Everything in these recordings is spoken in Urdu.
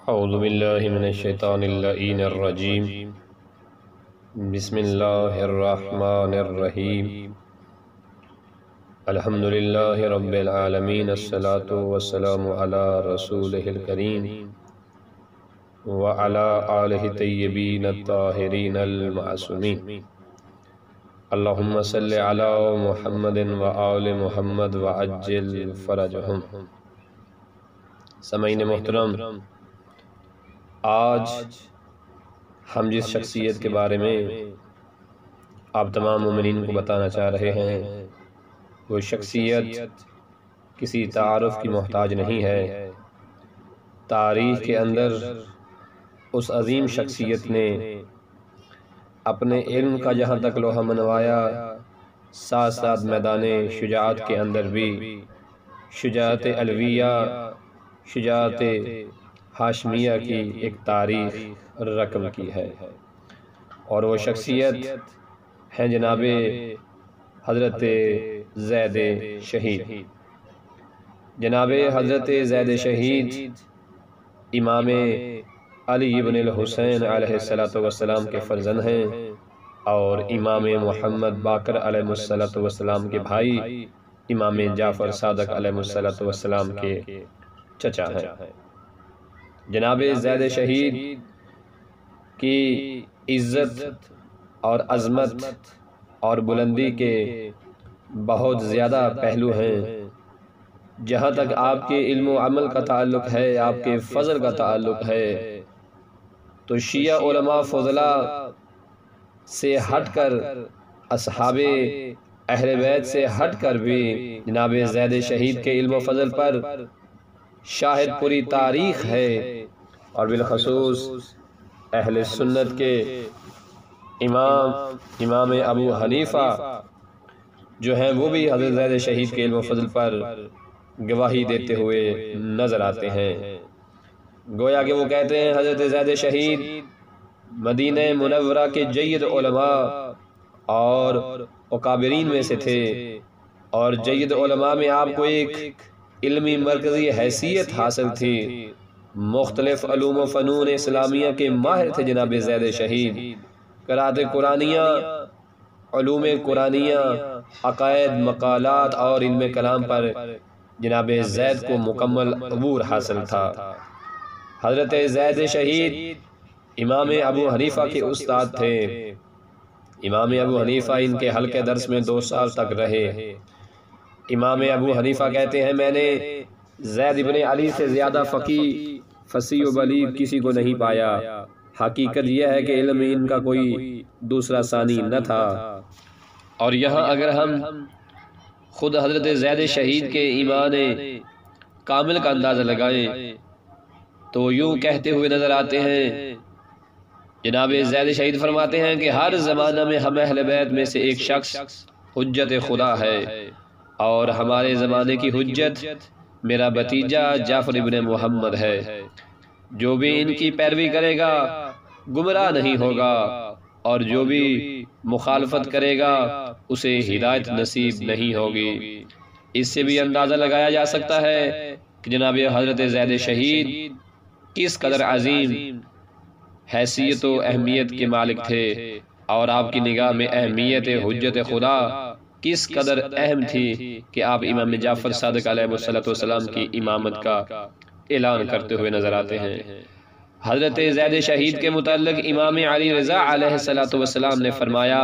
اعوذ باللہ من الشیطان اللعین الرجیم بسم اللہ الرحمن الرحیم الحمدللہ رب العالمین الصلاة والسلام علی رسولہ الکریم وعلی آلہ طیبین الطاہرین المعصومین اللہم صلی علی محمد وآل محمد وعجل فرجہم۔ سامعین محترم، آج ہم جس شخصیت کے بارے میں آپ تمام مومنین کو بتانا چاہ رہے ہیں وہ شخصیت کسی تعارف کی محتاج نہیں ہے۔ تاریخ کے اندر اس عظیم شخصیت نے اپنے علم کا جہاں تک لوہا منوایا، ساتھ ساتھ میدان شجاعت کے اندر بھی شجاعت علویہ، شجاعت ہاشمیہ کی ایک تاریخ رقم کی ہے، اور وہ شخصیت ہیں جناب حضرت زید شہید۔ جناب حضرت زید شہید امام علی ابن الحسین علیہ السلام کے فرزند ہیں اور امام محمد باقر علیہ السلام کے بھائی امام جعفر صادق علیہ السلام کے چچا ہیں۔ جناب زید شہید کی عزت اور عظمت اور بلندی کے بہت زیادہ پہلو ہیں۔ جہاں تک آپ کے علم و عمل کا تعلق ہے، آپ کے فضل کا تعلق ہے، تو شیعہ علماء فضلاء سے ہٹ کر، اصحاب اہل بیت سے ہٹ کر بھی جناب زید شہید کے علم و فضل پر شاہد پوری تاریخ ہے، اور بالخصوص اہل سنت کے امام ابو حنیفہ جو ہیں وہ بھی حضرت زید شہید کے علم و فضل پر گواہی دیتے ہوئے نظر آتے ہیں۔ گویا کہ وہ کہتے ہیں حضرت زید شہید مدینہ منورہ کے جید علماء اور اکابرین میں سے تھے، اور جید علماء میں آپ کو ایک علمی مرکزی حیثیت حاصل تھی۔ مختلف علوم و فنون اسلامیہ کے ماہر تھے جناب زید شہید۔ قرأت قرآنیہ، علوم قرآنیہ، عقائد، مقالات اور علم کلام پر جناب زید کو مکمل عبور حاصل تھا۔ حضرت زید شہید امام ابو حنیفہ کے استاد تھے۔ امام ابو حنیفہ ان کے حلقے درس میں 2 سال تک رہے۔ امام ابو حنیفہ کہتے ہیں میں نے زید ابن علی سے زیادہ فصیح و بلیغ کسی کو نہیں پایا۔ حقیقت یہ ہے کہ علم ان کا کوئی دوسرا ثانی نہ تھا۔ اور یہاں اگر ہم خود حضرت زید شہید کے ایمان کامل کا اندازہ لگائیں تو یوں کہتے ہوئے نظر آتے ہیں، جناب زید شہید فرماتے ہیں کہ ہر زمانہ میں ہم اہل بیت میں سے ایک شخص حجت خدا ہے، اور ہمارے زمانے کی حجت میرا بھتیجا جعفر ابن محمد ہے۔ جو بھی ان کی پیروی کرے گا گمراہ نہیں ہوگا، اور جو بھی مخالفت کرے گا اسے ہدایت نصیب نہیں ہوگی۔ اس سے بھی اندازہ لگایا جا سکتا ہے کہ جناب حضرت زید شہید کس قدر عظیم حیثیت و اہمیت کے مالک تھے، اور آپ کی نگاہ میں اہمیت حجت خدا کس قدر اہم تھی کہ آپ امام جعفر صادق علیہ السلام کی امامت کا اعلان کرتے ہوئے نظر آتے ہیں۔ حضرت زید شہید کے متعلق امام علی رضا علیہ السلام نے فرمایا،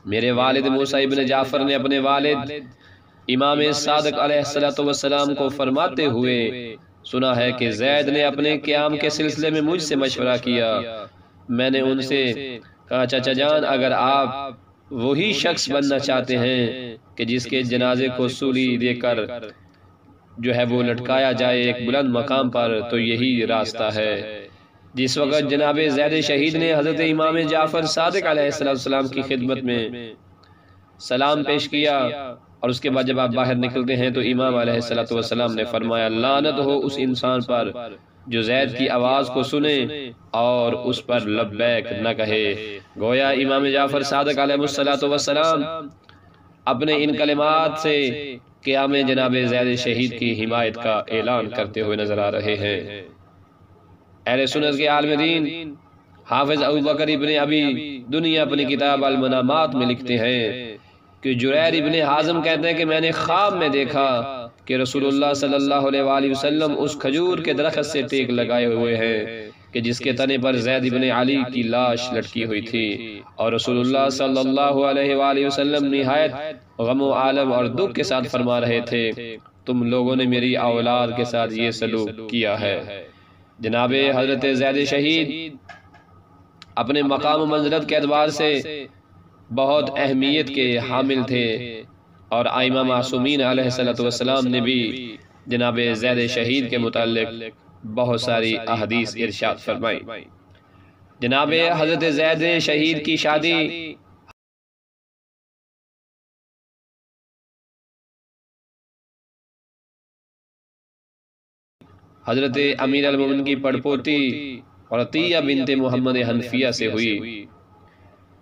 میرے والد موسیٰ ابن جعفر نے اپنے والد امام صادق علیہ السلام کو فرماتے ہوئے سنا ہے کہ زید نے اپنے قیام کے سلسلے میں مجھ سے مشورہ کیا۔ میں نے ان سے کہا چچا جان، اگر آپ وہی شخص بننا چاہتے ہیں کہ جس کے جنازے کو سولی دے کر جو ہے وہ لٹکایا جائے ایک بلند مقام پر، تو یہی راستہ ہے۔ جس وقت جناب زید شہید نے حضرت امام جعفر صادق علیہ السلام کی خدمت میں سلام پیش کیا، اور اس کے بعد جب آپ باہر نکلتے ہیں تو امام علیہ السلام نے فرمایا، لعنت ہو اس انسان پر جو زید کی آواز کو سنے اور اس پر لبیک نہ کہے۔ گویا امام جعفر صادق علیہ السلام اپنے ان کلمات سے قیام جناب زید شہید کی حمایت کا اعلان کرتے ہوئے نظر آ رہے ہیں۔ اہل سنت کے عالم دین حافظ ابو بکر ابن ابی دنیا اپنی کتاب المنامات میں لکھتے ہیں کہ جریر ابن حازم کہتے ہیں کہ میں نے خواب میں دیکھا کہ رسول اللہ صلی اللہ علیہ وآلہ وسلم اس کھجور کے درخت سے ٹیک لگائے ہوئے ہیں کہ جس کے تنے پر زید ابن علی کی لاش لٹکی ہوئی تھی، اور رسول اللہ صلی اللہ علیہ وآلہ وسلم نہایت غم و عالم اور دکھ کے ساتھ فرما رہے تھے، تم لوگوں نے میری اولاد کے ساتھ یہ سلوک کیا ہے۔ جناب حضرت زید شہید اپنے مقام و منزلت کے اعتبار سے بہت اہمیت کے حامل تھے، اور ائمہ معصومین علیہ السلام نے بھی جناب زید شہید کے متعلق بہت ساری احادیث ارشاد فرمائی۔ جناب حضرت زید شہید کی شادی حضرت امیر المومنین کی پڑپوتی رطیہ بنت محمد حنفیہ سے ہوئی۔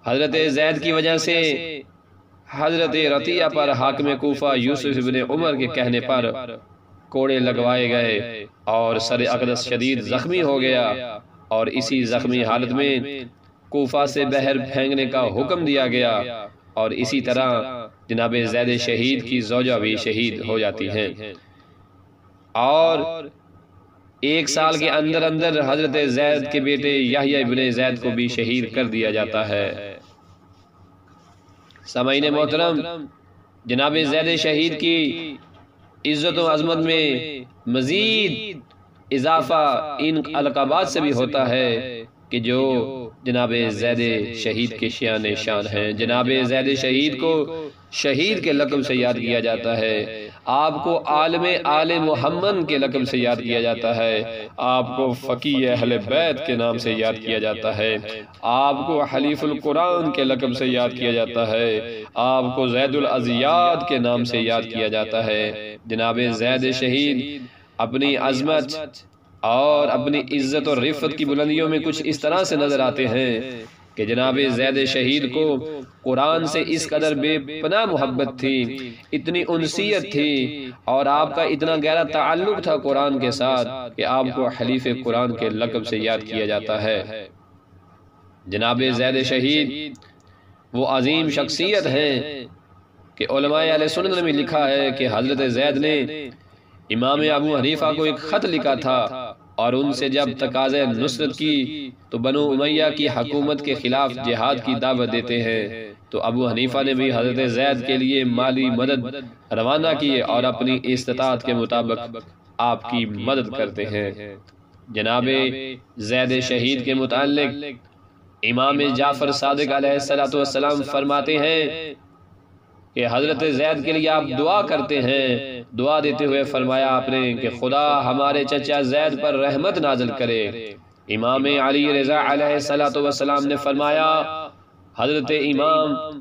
حضرت زید کی وجہ سے حضرت رطیہ پر حاکم کوفہ یوسف ابن عمر کے کہنے پر کوڑے لگوائے گئے اور سر اقدس شدید زخمی ہو گیا، اور اسی زخمی حالت میں کوفہ سے بحر پھینکنے کا حکم دیا گیا، اور اسی طرح جناب زید شہید کی زوجہ بھی شہید ہو جاتی ہیں، اور ایک سال کے اندر اندر حضرت زید کے بیٹے یحییٰ ابن زید کو بھی شہید کر دیا جاتا ہے۔ سامعین محترم، جناب زید شہید کی عزت و عظمت میں مزید اضافہ ان القابات سے بھی ہوتا ہے کہ جو جناب زید شہید کے شان شان ہیں۔ جناب زید شہید کو شہید کے لقب سے یاد کیا جاتا ہے، آپ کو عالم آل محمد کے لقب سے یاد کیا جاتا ہے، آپ کو فقیہ اہل بیت کے نام سے یاد کیا جاتا ہے، آپ کو حلیف القرآن کے لقب سے یاد کیا جاتا ہے، آپ کو زید الازیاد کے نام سے یاد کیا جاتا ہے۔ جناب زید شہید اپنی عظمت اور اپنی عزت اور رفت کی بلندیوں میں کچھ اس طرح سے نظر آتے ہیں کہ جناب زید شہید کو قرآن سے اس قدر بے پناہ محبت تھی، اتنی انسیت تھی، اور آپ کا اتنا گہرا تعلق تھا قرآن کے ساتھ کہ آپ کو حلیف قرآن کے لقب سے یاد کیا جاتا ہے۔ جناب زید شہید وہ عظیم شخصیت ہیں کہ علماء اہل سنت نے بھی لکھا ہے کہ حضرت زید نے امام ابو حنیفہ کو ایک خط لکھا تھا، اور ان سے جب تقاضۂ نصرت کی تو بنو امیہ کی حکومت کے خلاف جہاد کی دعوت دیتے ہیں، تو ابو حنیفہ نے بھی حضرت زید کے لیے مالی مدد روانہ کی اور اپنی استطاعت کے مطابق آپ کی مدد کرتے ہیں۔ جناب زید شہید کے متعلق امام جعفر صادق علیہ السلام فرماتے ہیں کہ حضرت زید کے لیے آپ دعا کرتے ہیں، دعا دیتے ہوئے فرمایا آپ نے کہ خدا ہمارے چچا زید پر رحمت نازل کرے۔ امام علی رضا علیہ السلام نے فرمایا، حضرت امام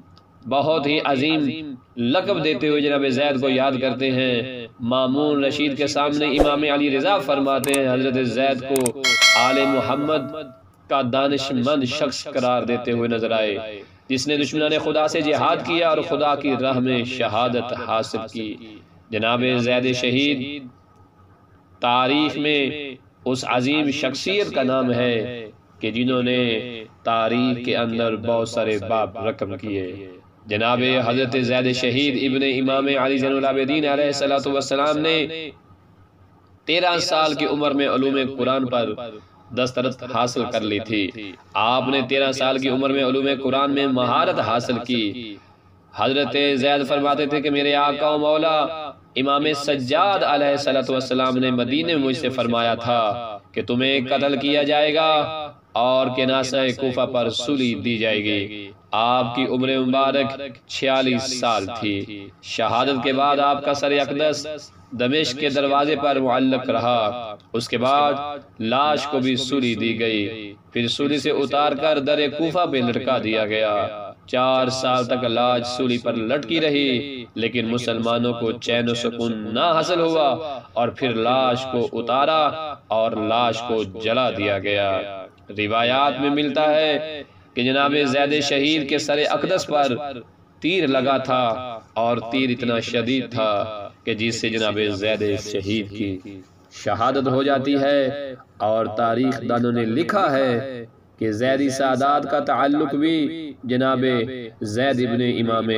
بہت ہی عظیم لقب دیتے ہوئے جناب زید کو یاد کرتے ہیں۔ مامون رشید کے سامنے امام علی رضا فرماتے ہیں حضرت زید کو آل محمد کا دانش مند شخص قرار دیتے ہوئے نظر آئے، جس نے دشمنان خدا سے جہاد کیا اور خدا کی راہ میں شہادت حاصل کی۔ جناب زید شہید تاریخ میں اس عظیم شخصیت کا نام ہے کہ جنہوں نے تاریخ کے اندر بہت سارے باب رقم کیے۔ جناب حضرت زید شہید ابن امام علی زین العابدین علیہ السلام نے 13 سال کی عمر میں علوم قرآن پر دسترس حاصل کر لی تھی۔ آپ نے 13 سال کی عمر میں علوم قرآن میں مہارت حاصل کی۔ حضرت زید فرماتے تھے کہ میرے آقا و مولا امام سجاد علیہ السلام نے مدینے میں مجھ سے فرمایا تھا کہ تمہیں قتل کیا جائے گا اور کناسہ کوفہ پر سولی دی جائے گی۔ آپ کی عمر مبارک 46 سال تھی۔ شہادت کے بعد آپ کا سر اقدس دمشق کے دروازے پر معلق رہا، اس کے بعد لاش کو بھی سولی دی گئی، پھر سولی سے اتار کر در کوفہ پہ لٹکا دیا گیا۔ 4 سال تک لاش سولی پر لٹکی رہی، لیکن مسلمانوں کو چین و سکون نہ حاصل ہوا، اور پھر لاش کو اتارا اور لاش کو جلا دیا گیا۔ روایات میں ملتا ہے کہ جناب زید شہید کے سر اقدس پر تیر لگا تھا، اور تیر اتنا شدید تھا کہ جس سے جناب زید شہید کی شہادت ہو جاتی ہے، اور تاریخ دانوں نے لکھا ہے کہ زیدی سادات کا تعلق بھی جناب زید ابن امام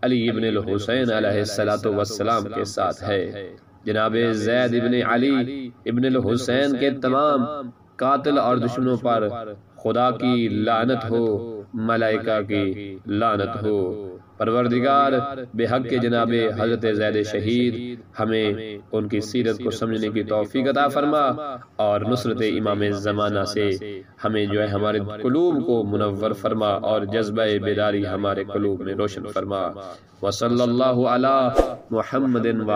علی ابن الحسین علیہ السلام کے ساتھ ہے۔ جناب زید ابن علی ابن الحسین کے تمام قاتل اور دشمنوں پر خدا کی لعنت ہو، ملائکہ کی لعنت ہو۔ پروردگار بے حق کے جناب حضرت زید شہید ہمیں ان کی سیرت کو سمجھنے کی توفیق عطا فرما، اور نصرت امام زمانہ سے ہمیں جو ہے ہمارے قلوب کو منور فرما، اور جذبہ بیداری ہمارے قلوب میں روشن فرما۔ وصلی اللہ علی محمد و